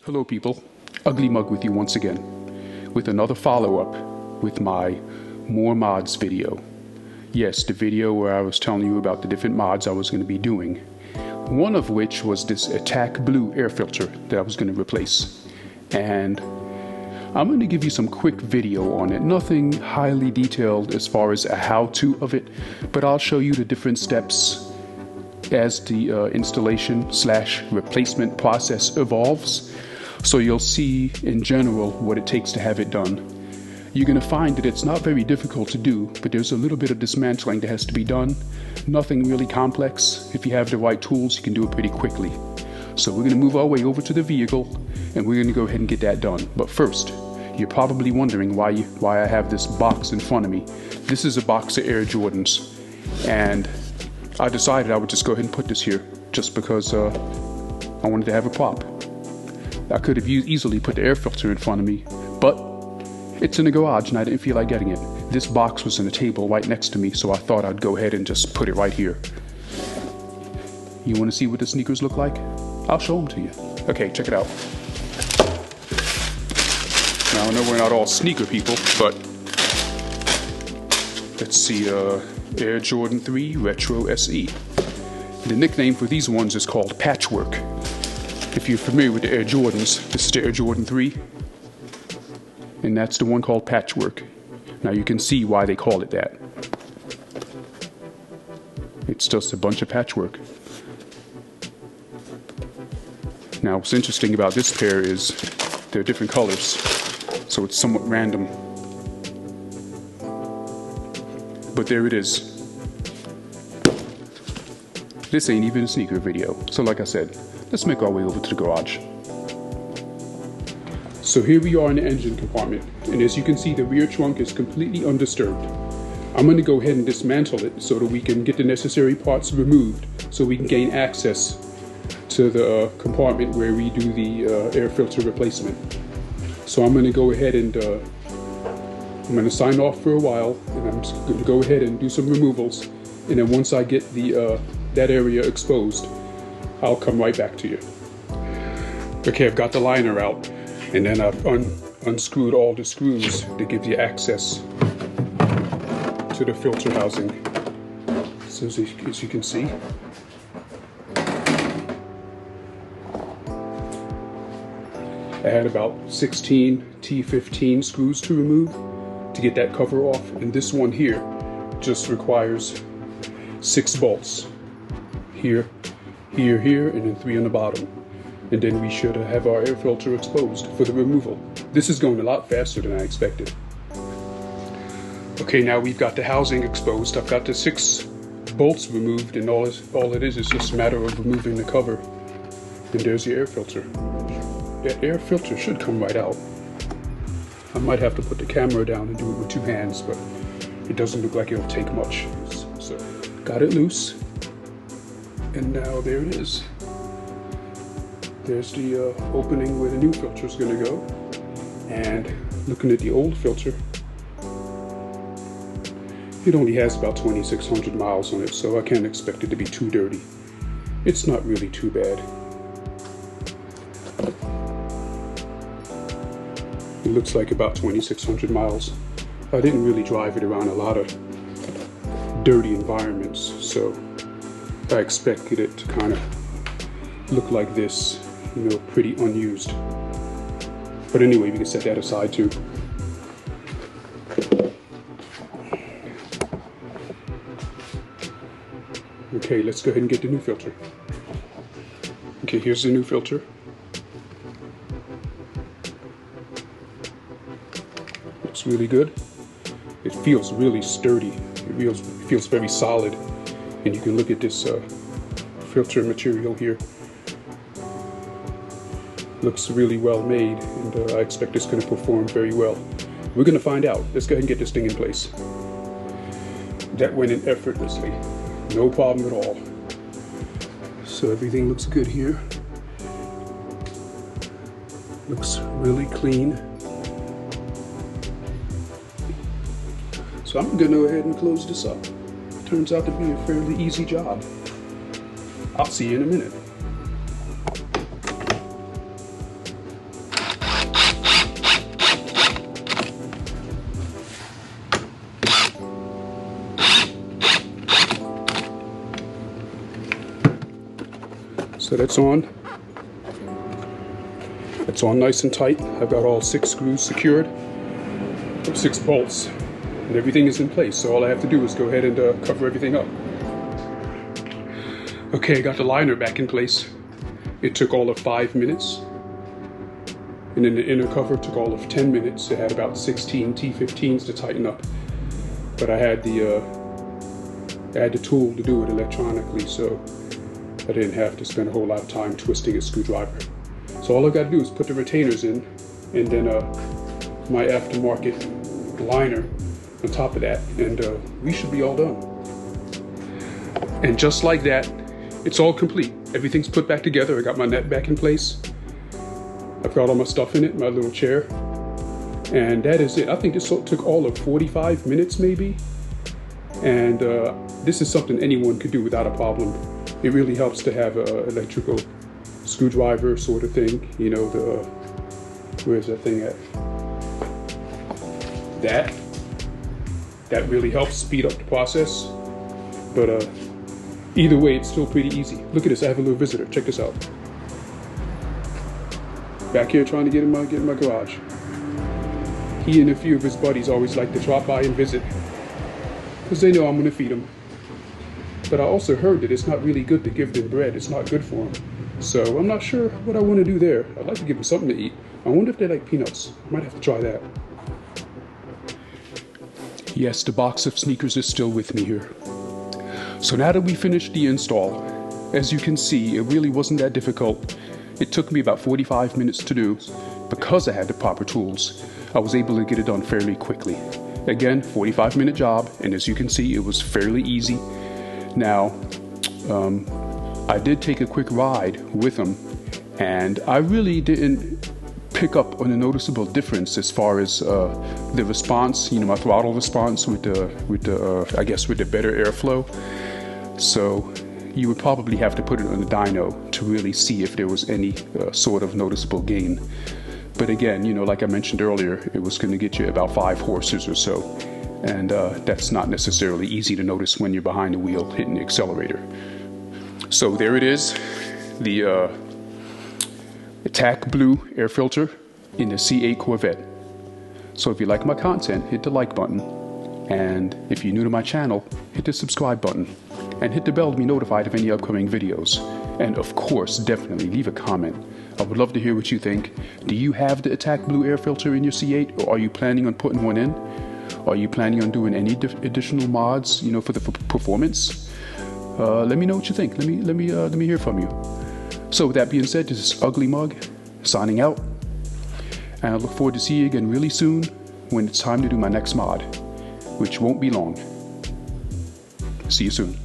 Hello people, Ugly Mug with you once again, with another follow-up with my More Mods video. Yes, the video where I was telling you about the different mods I was going to be doing. One of which was this Attack Blue air filter that I was going to replace. And I'm going to give you some quick video on it. Nothing highly detailed as far as a how-to of it, but I'll show you the different steps as the installation/replacement process evolves. So you'll see in general what it takes to have it done. You're going to find that it's not very difficult to do, but there's a little bit of dismantling that has to be done. Nothing really complex. If you have the right tools, you can do it pretty quickly. So we're going to move our way over to the vehicle and we're going to go ahead and get that done. But first, you're probably wondering why I have this box in front of me. This is a box of Air Jordans, and I decided I would just go ahead and put this here just because I wanted to have a prop. I could have easily put the air filter in front of me, but it's in the garage and I didn't feel like getting it. This box was on the table right next to me, so I thought I'd go ahead and just put it right here. You want to see what the sneakers look like? I'll show them to you. Okay, check it out. Now I know we're not all sneaker people, but let's see, Air Jordan 3 Retro SE. The nickname for these ones is called Patchwork. If you're familiar with the Air Jordans, this is the Air Jordan 3, and that's the one called Patchwork. Now you can see why they call it that. It's just a bunch of patchwork. Now what's interesting about this pair is they're different colors, so it's somewhat random. But there it is. This ain't even a sneaker video, so like I said, let's make our way over to the garage. So here we are in the engine compartment, and as you can see, the rear trunk is completely undisturbed. I'm going to go ahead and dismantle it so that we can get the necessary parts removed so we can gain access to the compartment where we do the air filter replacement. So I'm going to go ahead and I'm going to sign off for a while, and I'm just going to go ahead and do some removals, and then once I get the that area exposed, I'll come right back to you. Okay, I've got the liner out, and then I've unscrewed all the screws to give you access to the filter housing. So as you can see, I had about 16 T15 screws to remove to get that cover off, and this one here just requires 6 bolts. Here, here, here, and then 3 on the bottom. And then we should have our air filter exposed for the removal. This is going a lot faster than I expected. Okay, now we've got the housing exposed. I've got the 6 bolts removed, and all it is just a matter of removing the cover. And there's the air filter. That air filter should come right out. I might have to put the camera down and do it with 2 hands, but it doesn't look like it'll take much. So, got it loose. And now there it is. There's the opening where the new filter is going to go. And looking at the old filter, it only has about 2,600 miles on it, so I can't expect it to be too dirty. It's not really too bad. It looks like about 2,600 miles. I didn't really drive it around a lot of dirty environments, so I expected it to kind of look like this, you know, pretty unused. But anyway, we can set that aside too. Okay, let's go ahead and get the new filter. Okay, here's the new filter. Looks really good. It feels really sturdy. It feels very solid. And you can look at this filter material here. Looks really well made, and I expect it's going to perform very well. We're going to find out. Let's go ahead and get this thing in place. That went in effortlessly. No problem at all. So everything looks good here. Looks really clean. So I'm going to go ahead and close this up. Turns out to be a fairly easy job. I'll see you in a minute. So that's on. It's on nice and tight. I've got all 6 screws secured, 6 bolts, and everything is in place. So all I have to do is go ahead and cover everything up. Okay, I got the liner back in place. It took all of 5 minutes. And then the inner cover took all of 10 minutes. It had about 16 T15s to tighten up. But I had the tool to do it electronically, so I didn't have to spend a whole lot of time twisting a screwdriver. So all I got to do is put the retainers in, and then my aftermarket liner on top of that, and we should be all done. And just like that, it's all complete. Everything's put back together. I got my net back in place. I've got all my stuff in it, my little chair. And that is it. I think this took all of 45 minutes maybe. And this is something anyone could do without a problem. It really helps to have an electrical screwdriver sort of thing. You know, where's that thing at? That really helps speed up the process. But either way, it's still pretty easy. Look at this, I have a little visitor. Check this out. Back here trying to get in my garage. He and a few of his buddies always like to drop by and visit, because they know I'm going to feed them. But I also heard that it's not really good to give them bread. It's not good for them. So I'm not sure what I want to do there. I'd like to give them something to eat. I wonder if they like peanuts. I might have to try that. Yes, the box of sneakers is still with me here. So now that we finished the install, as you can see, it really wasn't that difficult. It took me about 45 minutes to do. Because I had the proper tools, I was able to get it done fairly quickly. Again, 45-minute job, and as you can see, it was fairly easy. Now, I did take a quick ride with them, and I really didn't pick up on a noticeable difference as far as the response, you know, my throttle response with the better airflow. So you would probably have to put it on the dyno to really see if there was any sort of noticeable gain. But again, you know, like I mentioned earlier, it was going to get you about 5 horses or so. And that's not necessarily easy to notice when you're behind the wheel hitting the accelerator. So there it is, the Attack Blue air filter in the C8 Corvette. So if you like my content, hit the like button. And if you're new to my channel, hit the subscribe button. And hit the bell to be notified of any upcoming videos. And of course, definitely leave a comment. I would love to hear what you think. Do you have the Attack Blue air filter in your C8, or are you planning on putting one in? Are you planning on doing any additional mods, you know, for the performance? Let me know what you think. Let me hear from you. So with that being said, this is Ugly Mug signing out, and I look forward to seeing you again really soon when it's time to do my next mod, which won't be long. See you soon.